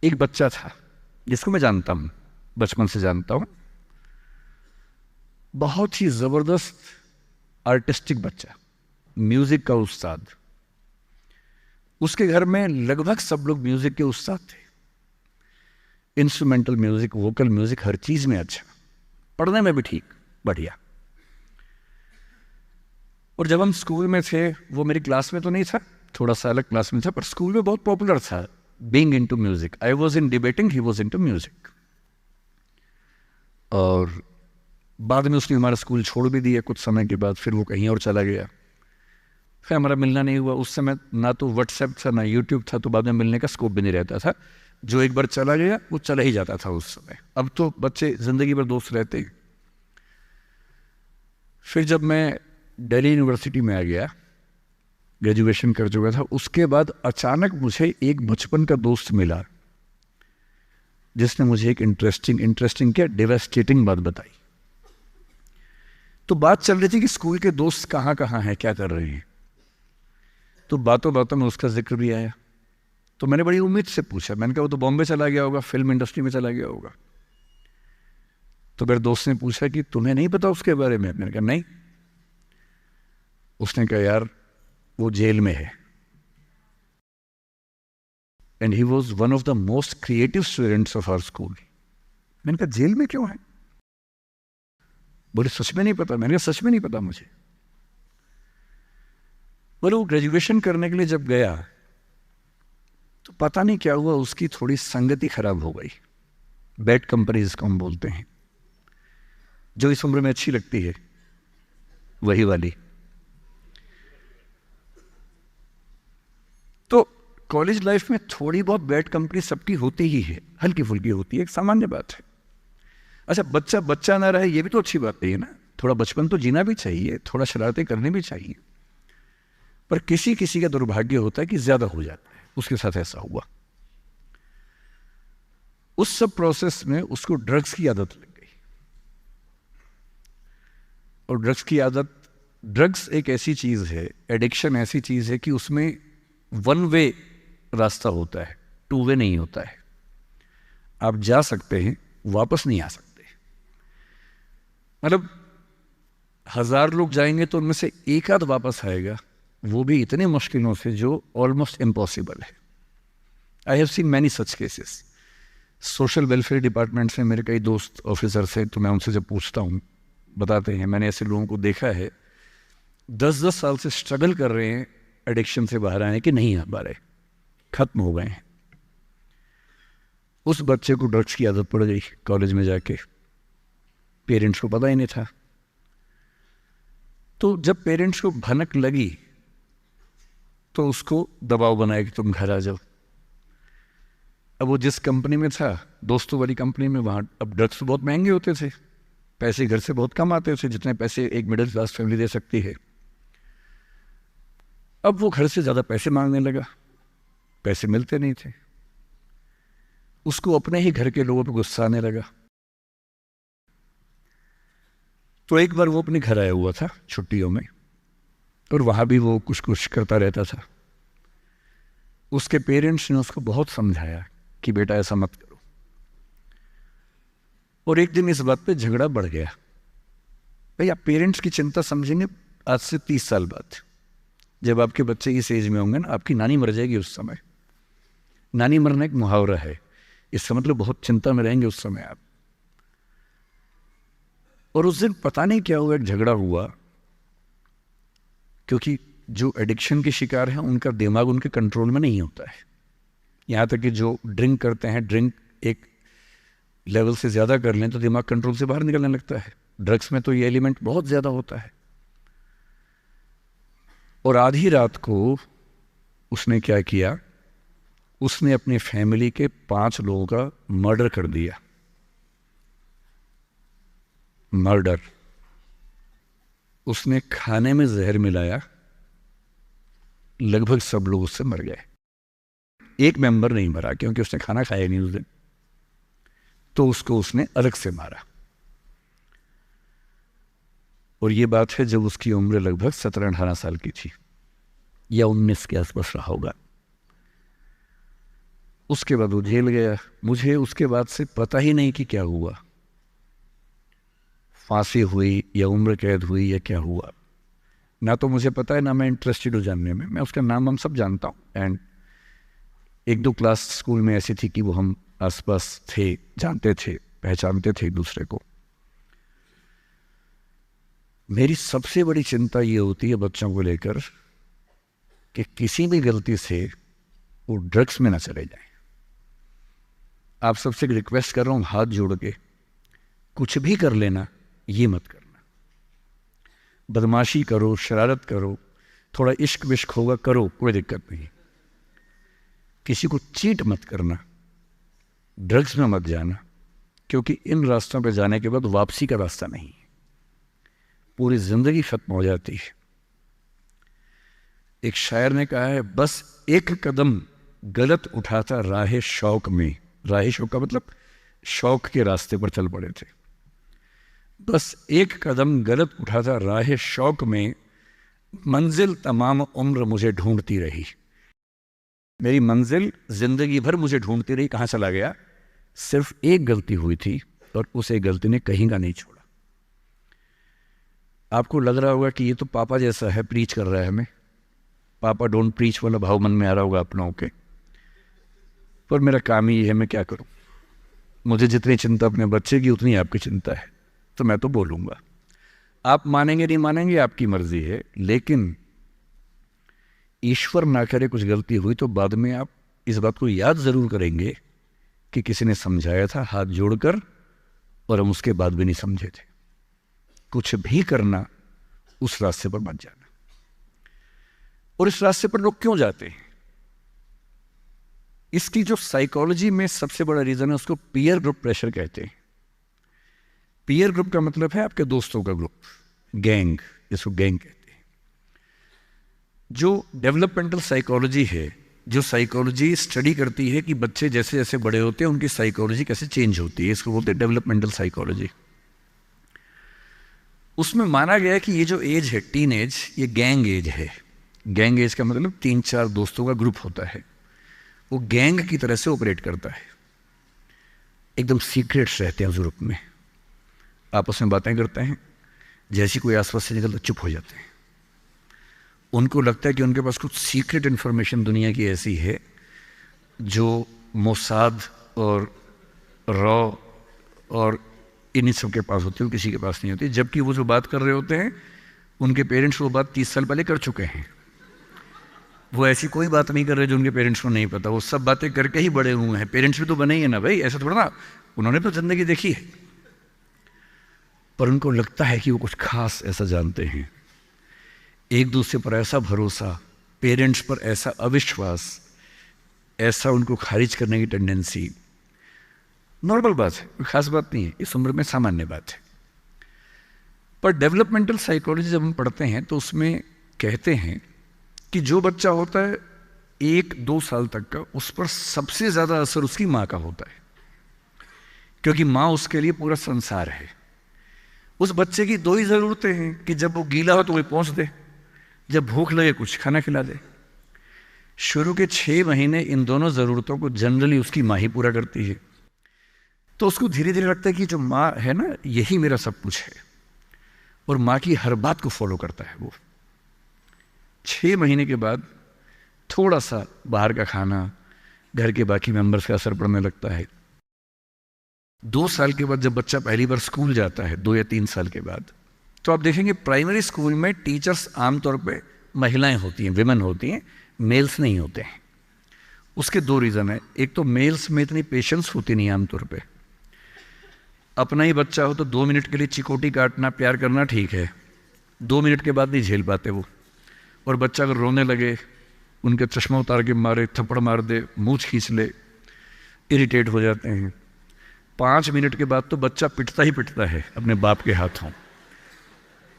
एक बच्चा था जिसको मैं जानता हूँ, बचपन से जानता हूँ, बहुत ही जबरदस्त आर्टिस्टिक बच्चा, म्यूजिक का उस्ताद। उसके घर में लगभग सब लोग म्यूजिक के उस्ताद थे, इंस्ट्रूमेंटल म्यूजिक, वोकल म्यूजिक, हर चीज में अच्छा, पढ़ने में भी ठीक, बढ़िया। और जब हम स्कूल में थे, वो मेरी क्लास में तो नहीं था, थोड़ा सा अलग क्लास में था, पर स्कूल में बहुत पॉपुलर था, being into music. I was in debating, he was into music. और बाद में उसने हमारा स्कूल छोड़ भी दिया कुछ समय के बाद, फिर वो कहीं और चला गया, फिर हमारा मिलना नहीं हुआ। उस समय ना तो व्हाट्सएप था ना यूट्यूब था, तो बाद में मिलने का स्कोप भी नहीं रहता था। जो एक बार चला गया वो चला ही जाता था उस समय। अब तो बच्चे जिंदगी भर दोस्त रहते हैं। फिर जब मैं दिल्ली यूनिवर्सिटी में आ गया, ग्रेजुएशन कर चुका था, उसके बाद अचानक मुझे एक बचपन का दोस्त मिला जिसने मुझे एक इंटरेस्टिंग क्या, डेवास्टेटिंग बात बताई। तो बात चल रही थी कि स्कूल के दोस्त कहाँ कहाँ हैं, क्या कर रहे हैं। तो बातों बातों में उसका जिक्र भी आया। तो मैंने बड़ी उम्मीद से पूछा, मैंने कहा वो तो बॉम्बे चला गया होगा, फिल्म इंडस्ट्री में चला गया होगा। तो मेरे दोस्त ने पूछा कि तुम्हें नहीं पता उसके बारे में? मैंने कहा नहीं। उसने कहा यार वो जेल में है, and he was one of the most creative students of our school. मैंने कहा जेल में क्यों है? बोले सच में नहीं पता। मैंने कहा सच में नहीं पता मुझे। बोले वो ग्रेजुएशन करने के लिए जब गया तो पता नहीं क्या हुआ, उसकी थोड़ी संगति खराब हो गई। बैड कंपनी जिसको हम बोलते हैं, जो इस उम्र में अच्छी लगती है, वही वाली। तो कॉलेज लाइफ में थोड़ी बहुत बैड कंपनी सबकी होती ही है, हल्की फुल्की होती है, एक सामान्य बात है। अच्छा, बच्चा बच्चा ना रहे ये भी तो अच्छी बात नहीं है ना। थोड़ा बचपन तो जीना भी चाहिए, थोड़ा शरारतें करनी भी चाहिए। पर किसी किसी का दुर्भाग्य होता है कि ज्यादा हो जाता है, उसके साथ ऐसा हुआ। उस सब प्रोसेस में उसको ड्रग्स की आदत लग गई। और ड्रग्स की आदत, ड्रग्स एक ऐसी चीज है, एडिक्शन ऐसी चीज है कि उसमें वन वे रास्ता होता है, टू वे नहीं होता है। आप जा सकते हैं, वापस नहीं आ सकते। मतलब 1000 लोग जाएंगे तो उनमें से एक आध वापस आएगा, वो भी इतने मुश्किलों से जो ऑलमोस्ट इम्पॉसिबल है। I have seen many such cases. Social welfare department से मेरे कई दोस्त ऑफिसर से, तो मैं उनसे जब पूछता हूँ बताते हैं, मैंने ऐसे लोगों को देखा है 10-10 साल से स्ट्रगल कर रहे हैं एडिक्शन से बाहर आने के, नहीं आ पा रहे, खत्म हो गए हैं। उस बच्चे को ड्रग्स की आदत पड़ गई कॉलेज में जाके, पेरेंट्स को पता ही नहीं था। तो जब पेरेंट्स को भनक लगी तो उसको दबाव बनाया कि तुम घर आ जाओ। अब वो जिस कंपनी में था, दोस्तों वाली कंपनी में, वहाँ अब ड्रग्स बहुत महंगे होते थे, पैसे घर से बहुत कम आते थे, जितने पैसे एक मिडिल क्लास फैमिली दे सकती है। अब वो घर से ज़्यादा पैसे मांगने लगा, पैसे मिलते नहीं थे, उसको अपने ही घर के लोगों पर गुस्सा आने लगा। तो एक बार वो अपने घर आया हुआ था छुट्टियों में, और वहाँ भी वो कुछ कुछ करता रहता था। उसके पेरेंट्स ने उसको बहुत समझाया कि बेटा ऐसा मत करो, और एक दिन इस बात पे झगड़ा बढ़ गया। भाई आप पेरेंट्स की चिंता समझेंगे आज से 30 साल बाद, जब आपके बच्चे इस एज में होंगे ना, आपकी नानी मर जाएगी उस समय। नानी मरना एक मुहावरा है, इसका मतलब बहुत चिंता में रहेंगे उस समय आप। और उस दिन पता नहीं क्या हुआ, एक झगड़ा हुआ, क्योंकि जो एडिक्शन के शिकार हैं उनका दिमाग उनके कंट्रोल में नहीं होता है। यहाँ तक कि जो ड्रिंक करते हैं, ड्रिंक एक लेवल से ज़्यादा कर लें तो दिमाग कंट्रोल से बाहर निकलने लगता है। ड्रग्स में तो ये एलिमेंट बहुत ज़्यादा होता है। और आधी रात को उसने क्या किया, उसने अपनी फैमिली के 5 लोगों का मर्डर कर दिया। मर्डर। उसने खाने में जहर मिलाया, लगभग सब लोग उससे मर गए। एक मेंबर नहीं मरा क्योंकि उसने खाना खाया नहीं उस दिन, तो उसको उसने अलग से मारा। और ये बात है जब उसकी उम्र लगभग 17-18 साल की थी, या 19 के आसपास रहा होगा। उसके बाद वो जेल गया। मुझे उसके बाद से पता ही नहीं कि क्या हुआ, फांसी हुई या उम्र कैद हुई या क्या हुआ, ना तो मुझे पता है, ना मैं इंटरेस्टेड हूँ जानने में। मैं उसका नाम हम सब जानता हूँ, एंड 1-2 क्लास स्कूल में ऐसी थी कि वो हम आसपास थे, जानते थे, पहचानते थे एक दूसरे को। मेरी सबसे बड़ी चिंता ये होती है बच्चों को लेकर कि किसी भी गलती से वो ड्रग्स में ना चले जाएं। आप सबसे रिक्वेस्ट कर रहा हूँ हाथ जोड़ के, कुछ भी कर लेना, ये मत करना। बदमाशी करो, शरारत करो, थोड़ा इश्क विश्क होगा करो, कोई दिक्कत नहीं। किसी को चीट मत करना, ड्रग्स में मत जाना, क्योंकि इन रास्तों पे जाने के बाद वापसी का रास्ता नहीं है, पूरी जिंदगी खत्म हो जाती है। एक शायर ने कहा है, बस एक कदम गलत उठाता राह शौक में। राह शौक का मतलब शौक के रास्ते पर चल पड़े थे। बस एक कदम गलत उठाता राह शौक में, मंजिल तमाम उम्र मुझे ढूंढती रही। मेरी मंजिल जिंदगी भर मुझे ढूंढती रही, कहाँ चला गया? सिर्फ एक गलती हुई थी और उस एक गलती ने कहीं का नहीं छोड़ा। आपको लग रहा होगा कि ये तो पापा जैसा है, प्रीच कर रहा है हमें, पापा डोंट प्रीच वाला भाव मन में आ रहा होगा अपनों के, पर मेरा काम ही है, मैं क्या करूं। मुझे जितनी चिंता अपने बच्चे की उतनी आपकी चिंता है, तो मैं तो बोलूँगा। आप मानेंगे नहीं मानेंगे आपकी मर्जी है, लेकिन ईश्वर ना करे कुछ गलती हुई तो बाद में आप इस बात को याद ज़रूर करेंगे कि किसी ने समझाया था हाथ जोड़कर, और हम उसके बाद भी नहीं समझे थे। कुछ भी करना, उस रास्ते पर मत जाना। और इस रास्ते पर लोग क्यों जाते हैं? इसकी जो साइकोलॉजी में सबसे बड़ा रीज़न है, उसको पीयर ग्रुप प्रेशर कहते हैं। पीयर ग्रुप का मतलब है आपके दोस्तों का ग्रुप, गैंग, जिसको गैंग कहते हैं। जो डेवलपमेंटल साइकोलॉजी है, जो साइकोलॉजी स्टडी करती है कि बच्चे जैसे जैसे बड़े होते हैं उनकी साइकोलॉजी कैसे चेंज होती है, इसको बोलते हैं डेवलपमेंटल साइकोलॉजी। उसमें माना गया है कि ये जो एज है, टीन एज, ये गैंग एज है। गैंग एज का मतलब 3-4 दोस्तों का ग्रुप होता है, वो गैंग की तरह से ऑपरेट करता है। एकदम सीक्रेट्स रहते हैं ग्रुप में, आपस में बातें करते हैं, जैसी कोई आसपास से निकलता चुप हो जाते हैं। उनको लगता है कि उनके पास कुछ सीक्रेट इन्फॉर्मेशन दुनिया की ऐसी है जो मोसाद और रॉ और इन्हीं सब के पास होती है, किसी के पास नहीं होती। जबकि वो जो बात कर रहे होते हैं उनके पेरेंट्स वो बात 30 साल पहले कर चुके हैं। वो ऐसी कोई बात नहीं कर रहे जो उनके पेरेंट्स को नहीं पता, वो सब बातें करके ही बड़े हुए हैं। पेरेंट्स भी तो बने ही है ना भाई, ऐसा थोड़ा ना, उन्होंने तो जिंदगी देखी है, पर उनको लगता है कि वो कुछ खास ऐसा जानते हैं। एक दूसरे पर ऐसा भरोसा, पेरेंट्स पर ऐसा अविश्वास, ऐसा उनको खारिज करने की टेंडेंसी, नॉर्मल बात है, कोई खास बात नहीं है, इस उम्र में सामान्य बात है। पर डेवलपमेंटल साइकोलॉजी जब हम पढ़ते हैं तो उसमें कहते हैं कि जो बच्चा होता है 1-2 साल तक का, उस पर सबसे ज़्यादा असर उसकी माँ का होता है, क्योंकि माँ उसके लिए पूरा संसार है। उस बच्चे की 2 ही ज़रूरतें हैं कि जब वो गीला हो तो वही पहुँच दे, जब भूख लगे कुछ खाना खिला दे। शुरू के 6 महीने इन दोनों ज़रूरतों को जनरली उसकी माँ ही पूरा करती है, तो उसको धीरे धीरे लगता है कि जो माँ है ना, यही मेरा सब कुछ है, और माँ की हर बात को फॉलो करता है वो। 6 महीने के बाद थोड़ा सा बाहर का खाना, घर के बाकी मेंबर्स का असर पड़ने लगता है। 2 साल के बाद जब बच्चा पहली बार स्कूल जाता है, 2 या 3 साल के बाद, तो आप देखेंगे प्राइमरी स्कूल में टीचर्स आमतौर पे महिलाएं होती हैं, विमेन होती हैं, मेल्स नहीं होते हैं। उसके 2 रीज़न है। एक तो मेल्स में इतनी पेशेंस होती नहीं आमतौर पे, अपना ही बच्चा हो तो 2 मिनट के लिए चिकोटी काटना, प्यार करना ठीक है, 2 मिनट के बाद नहीं झेल पाते वो। और बच्चा अगर रोने लगे, उनके चश्मा उतार के मारे, थप्पड़ मार दे, मूंछ खींच ले, इरिटेट हो जाते हैं। 5 मिनट के बाद तो बच्चा पिटता ही पिटता है अपने बाप के हाथों।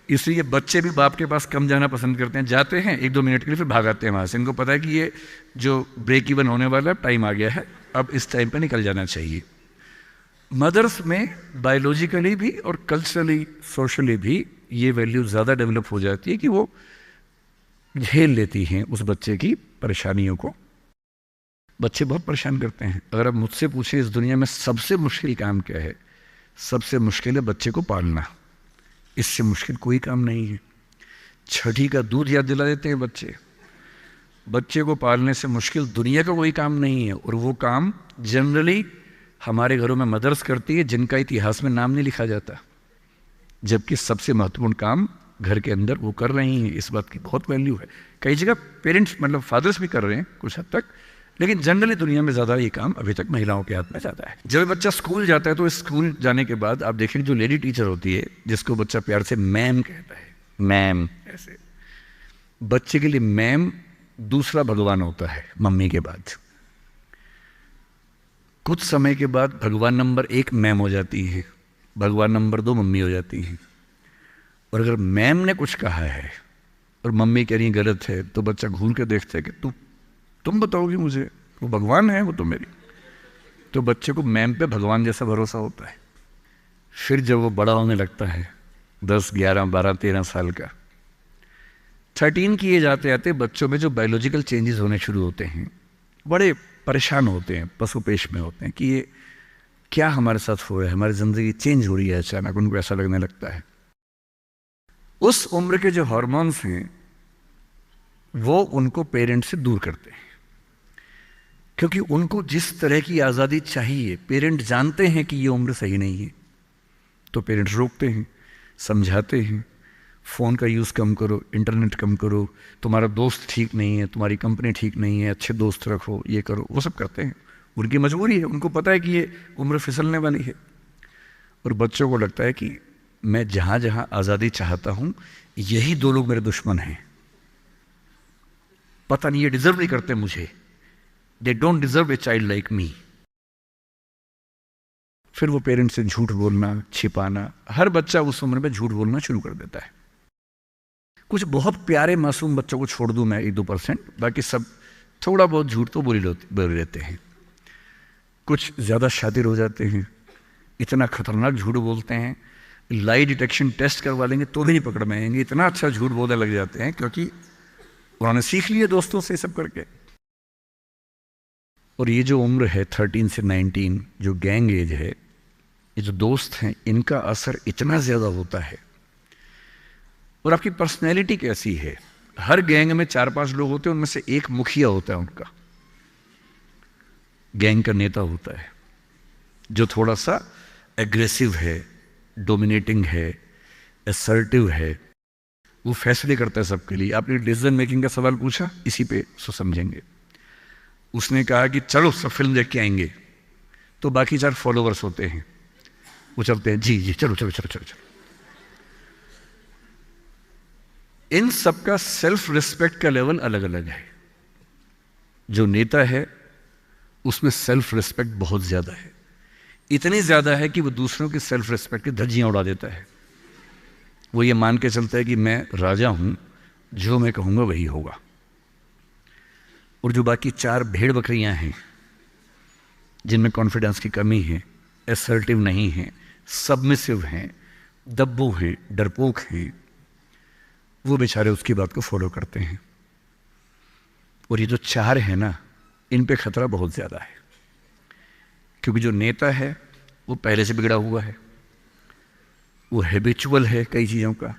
इसलिए बच्चे भी बाप के पास कम जाना पसंद करते हैं, जाते हैं 1-2 मिनट के लिए, फिर भाग आते हैं वहाँ से। इनको पता है कि ये जो ब्रेक इवन होने वाला टाइम आ गया है, अब इस टाइम पे निकल जाना चाहिए। मदर्स में बायोलॉजिकली भी और कल्चरली, सोशली भी ये वैल्यू ज़्यादा डेवलप हो जाती है कि वो झेल लेती हैं उस बच्चे की परेशानियों को। बच्चे बहुत परेशान करते हैं। अगर आप मुझसे पूछें इस दुनिया में सबसे मुश्किल काम क्या है, सबसे मुश्किल है बच्चे को पालना। इससे मुश्किल कोई काम नहीं है। छठी का दूध याद दिला देते हैं बच्चे। बच्चे को पालने से मुश्किल दुनिया का कोई काम नहीं है, और वो काम जनरली हमारे घरों में मदर्स करती है, जिनका इतिहास में नाम नहीं लिखा जाता, जबकि सबसे महत्वपूर्ण काम घर के अंदर वो कर रही हैं। इस बात की बहुत वैल्यू है। कई जगह पेरेंट्स मतलब फादर्स भी कर रहे हैं कुछ हद तक, लेकिन जनरली दुनिया में ज़्यादा ये काम अभी तक महिलाओं के हाथ में ज़्यादा है। जब बच्चा स्कूल जाता है तो स्कूल जाने के बाद आप देखेंगे जो लेडी टीचर होती है, जिसको बच्चा प्यार से मैम कहता है, मैम, ऐसे बच्चे के लिए मैम दूसरा भगवान होता है मम्मी के बाद। कुछ समय के बाद भगवान नंबर 1 मैम हो जाती है, भगवान नंबर 2 मम्मी हो जाती है। और अगर मैम ने कुछ कहा है और मम्मी कह रही गलत है, तो बच्चा घूर के देखता है कि तुम बताओगी मुझे, वो भगवान है वो तो मेरी। तो बच्चे को मैम पे भगवान जैसा भरोसा होता है। फिर जब वो बड़ा होने लगता है, 10, 11, 12, 13 साल का, 13 की एज आते आते बच्चों में जो बायोलॉजिकल चेंजेस होने शुरू होते हैं, बड़े परेशान होते हैं, पशुपेश में होते हैं कि ये क्या हमारे साथ हो रहा है, हमारी ज़िंदगी चेंज हो रही है अचानक, उनको ऐसा लगने लगता है। उस उम्र के जो हार्मोन्स हैं वो उनको पेरेंट्स से दूर करते हैं, क्योंकि उनको जिस तरह की आज़ादी चाहिए, पेरेंट जानते हैं कि ये उम्र सही नहीं है, तो पेरेंट्स रोकते हैं, समझाते हैं, फ़ोन का यूज़ कम करो, इंटरनेट कम करो, तुम्हारा दोस्त ठीक नहीं है, तुम्हारी कंपनी ठीक नहीं है, अच्छे दोस्त रखो, ये करो, वो सब करते हैं। उनकी मजबूरी है, उनको पता है कि ये उम्र फिसलने वाली है। और बच्चों को लगता है कि मैं जहाँ जहाँ आज़ादी चाहता हूँ, यही 2 लोग मेरे दुश्मन हैं, पता नहीं ये डिजर्व नहीं करते मुझे, they don't deserve a child like me. फिर वो पेरेंट्स से झूठ बोलना, छिपाना, हर बच्चा उस उम्र में झूठ बोलना शुरू कर देता है। कुछ बहुत प्यारे मासूम बच्चों को छोड़ दूं मैं 1-2%, बाकी सब थोड़ा बहुत झूठ तो बोल लेते हैं। कुछ ज़्यादा शातिर हो जाते हैं, इतना खतरनाक झूठ बोलते हैं, लाई डिटेक्शन टेस्ट करवा लेंगे तो भी नहीं पकड़ में आएंगे, इतना अच्छा झूठ बोलने लग जाते हैं, क्योंकि उन्होंने सीख लिया दोस्तों से सब करके। और ये जो उम्र है 13 से 19, जो गैंग एज है, ये जो दोस्त हैं, इनका असर इतना ज़्यादा होता है। और आपकी पर्सनैलिटी कैसी है, हर गैंग में 4-5 लोग होते हैं, उनमें से एक मुखिया होता है, उनका गैंग का नेता होता है, जो थोड़ा सा एग्रेसिव है, डोमिनेटिंग है, असर्टिव है, वो फैसले करता है सबके लिए। आपने डिसीजन मेकिंग का सवाल पूछा, इसी पे सो समझेंगे। उसने कहा कि चलो सब फिल्म देख के आएंगे, तो बाकी 4 फॉलोवर्स होते हैं, वो चलते हैं, जी जी चलो चलो चलो चलो चलो। इन सबका सेल्फ रिस्पेक्ट का लेवल अलग अलग है। जो नेता है उसमें सेल्फ रिस्पेक्ट बहुत ज्यादा है, इतनी ज्यादा है कि वो दूसरों की सेल्फ रिस्पेक्ट की धज्जियां उड़ा देता है। वो ये मान के चलता है कि मैं राजा हूं, जो मैं कहूंगा वही होगा। और जो बाकी 4 भेड़ बकरियां हैं जिनमें कॉन्फिडेंस की कमी है, असर्टिव नहीं है, सबमिसिव हैं, दब्बू हैं, डरपोक हैं, वो बेचारे उसकी बात को फॉलो करते हैं। और ये जो 4 है ना, इन पे खतरा बहुत ज़्यादा है, क्योंकि जो नेता है वो पहले से बिगड़ा हुआ है, वो हैबिचुअल है कई चीज़ों का,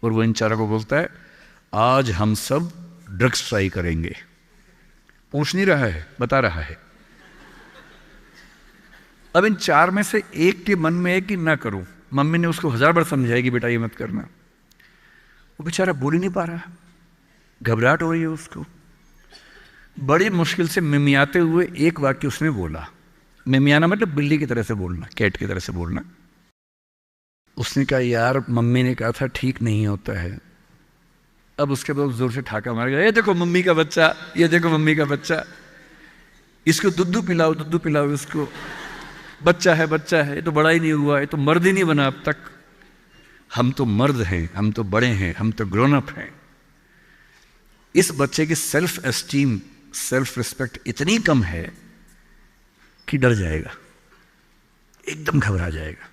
और वो इन 4 को बोलता है आज हम सब ड्रग्स ट्राई करेंगे। पूछ नहीं रहा है, बता रहा है। अब इन 4 में से एक के मन में है कि ना करूं, मम्मी ने उसको 1000 बार समझाया कि बेटा ये मत करना, वो बेचारा बोल ही नहीं पा रहा, घबराहट हो रही है उसको। बड़ी मुश्किल से मिमियाते हुए एक वाक्य उसने बोला। मिमियाना मतलब बिल्ली की तरह से बोलना, कैट की तरह से बोलना। उसने कहा यार मम्मी ने कहा था ठीक नहीं होता है। अब उसके बाद जोर से ठाका मार गया, ये देखो मम्मी का बच्चा, ये देखो मम्मी का बच्चा, इसको दुद्धू पिलाओ इसको, बच्चा है, ये तो बड़ा ही नहीं हुआ, ये तो मर्द ही नहीं बना अब तक। हम तो मर्द हैं, हम तो बड़े हैं, हम तो ग्रोन अप हैं। इस बच्चे की सेल्फ एस्टीम, सेल्फ रिस्पेक्ट इतनी कम है कि डर जाएगा, एकदम घबरा जाएगा।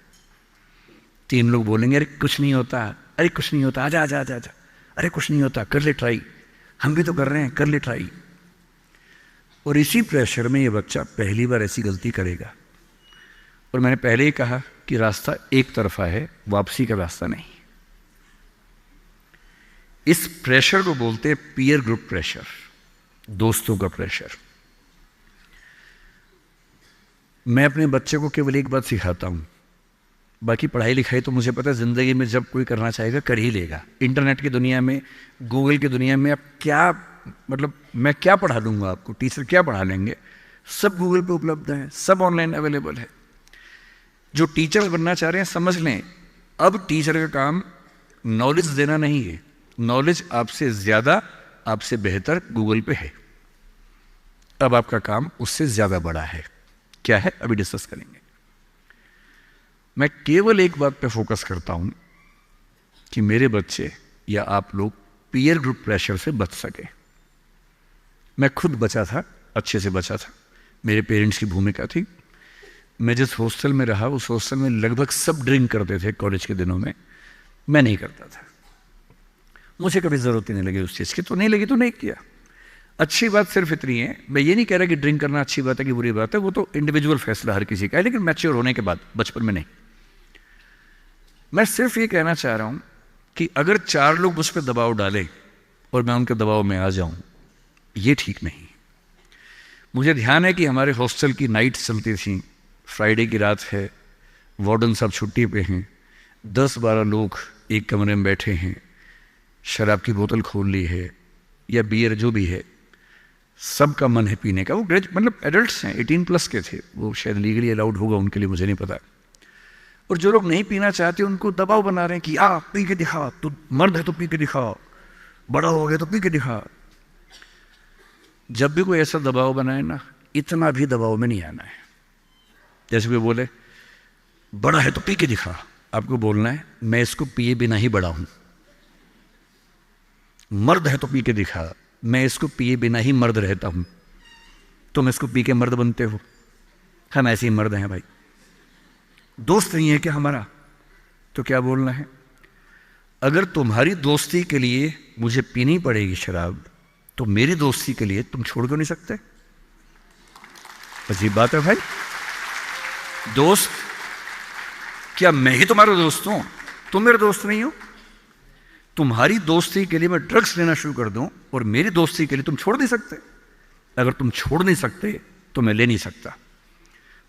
3 लोग बोलेंगे अरे कुछ नहीं होता, अरे कुछ नहीं होता, आजा आजा आजा आजा, अरे कुछ नहीं होता, कर ले ट्राई, हम भी तो कर रहे हैं, कर ले ट्राई। और इसी प्रेशर में ये बच्चा पहली बार ऐसी गलती करेगा। और मैंने पहले ही कहा कि रास्ता एक तरफा है, वापसी का रास्ता नहीं। इस प्रेशर को बोलते हैं पीयर ग्रुप प्रेशर, दोस्तों का प्रेशर। मैं अपने बच्चे को केवल एक बात सिखाता हूं, बाकी पढ़ाई लिखाई तो मुझे पता है ज़िंदगी में जब कोई करना चाहेगा कर ही लेगा। इंटरनेट की दुनिया में, गूगल की दुनिया में, अब क्या मतलब मैं क्या पढ़ा दूंगा आपको, टीचर क्या पढ़ा लेंगे, सब गूगल पे उपलब्ध है, सब ऑनलाइन अवेलेबल है। जो टीचर बनना चाह रहे हैं समझ लें, अब टीचर का काम नॉलेज देना नहीं है, नॉलेज आपसे ज़्यादा, आपसे बेहतर गूगल पे है। अब आपका काम उससे ज़्यादा बड़ा है। क्या है अभी डिस्कस करेंगे। मैं केवल एक बात पे फोकस करता हूं कि मेरे बच्चे या आप लोग पीयर ग्रुप प्रेशर से बच सके। मैं खुद बचा था, अच्छे से बचा था, मेरे पेरेंट्स की भूमिका थी। मैं जिस हॉस्टल में रहा उस हॉस्टल में लगभग सब ड्रिंक करते थे कॉलेज के दिनों में, मैं नहीं करता था। मुझे कभी ज़रूरत ही नहीं लगी उस चीज़ की, तो नहीं लगी तो नहीं किया। अच्छी बात सिर्फ इतनी है, मैं ये नहीं कह रहा कि ड्रिंक करना अच्छी बात है कि बुरी बात है, वो तो इंडिविजुअल फैसला हर किसी का है, लेकिन मैच्योर होने के बाद, बचपन में नहीं। मैं सिर्फ ये कहना चाह रहा हूँ कि अगर 4 लोग मुझ पर दबाव डालें और मैं उनके दबाव में आ जाऊँ, ये ठीक नहीं। मुझे ध्यान है कि हमारे हॉस्टल की नाइट चलती थी, फ्राइडे की रात है, वार्डन साहब छुट्टी पे हैं, 10-12 लोग एक कमरे में बैठे हैं, शराब की बोतल खोल ली है या बियर जो भी है, सबका मन है पीने का। वो मतलब एडल्ट्स हैं, 18+ के थे, वो शायद लीगली अलाउड होगा उनके लिए, मुझे नहीं पता। और जो लोग नहीं पीना चाहते उनको दबाव बना रहे हैं कि आ पी के दिखा, तू मर्द है तो पी के दिखा, बड़ा हो गया तो पी के दिखा। जब भी कोई ऐसा दबाव बनाए ना, इतना भी दबाव में नहीं आना है। जैसे कोई बोले बड़ा है तो पी के दिखा, आपको बोलना है मैं इसको पिए बिना ही बड़ा हूं। मर्द है तो पी के दिखा, मैं इसको पिए बिना ही मर्द रहता हूं। तुम इसको पी के मर्द बनते हो, हम ऐसे ही मर्द हैं भाई। दोस्त नहीं है क्या हमारा, तो क्या बोलना है? अगर तुम्हारी दोस्ती के लिए मुझे पीनी पड़ेगी शराब, तो मेरी दोस्ती के लिए तुम छोड़ क्यों नहीं सकते? अजीब बात है भाई। दोस्त, क्या मैं ही तुम्हारा दोस्त हूं, तुम मेरे दोस्त नहीं हो? तुम्हारी दोस्ती के लिए मैं ड्रग्स लेना शुरू कर दूं और मेरी दोस्ती के लिए तुम छोड़ नहीं सकते? अगर तुम छोड़ नहीं सकते तो मैं ले नहीं सकता।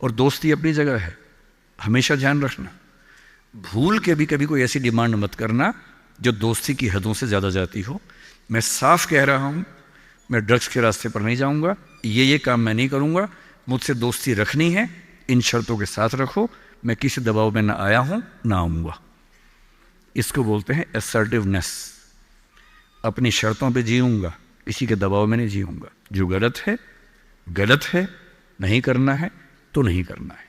और दोस्ती अपनी जगह है, हमेशा ध्यान रखना। भूल के भी कभी कोई ऐसी डिमांड मत करना जो दोस्ती की हदों से ज़्यादा जाती हो। मैं साफ कह रहा हूँ, मैं ड्रग्स के रास्ते पर नहीं जाऊँगा, ये काम मैं नहीं करूँगा। मुझसे दोस्ती रखनी है, इन शर्तों के साथ रखो, मैं किसी दबाव में ना आया हूँ ना आऊँगा। इसको बोलते हैं असर्टिवनेस। अपनी शर्तों पे जीऊँगा, किसी के दबाव में नहीं जीऊँगा। जो गलत है, नहीं करना है तो नहीं करना है।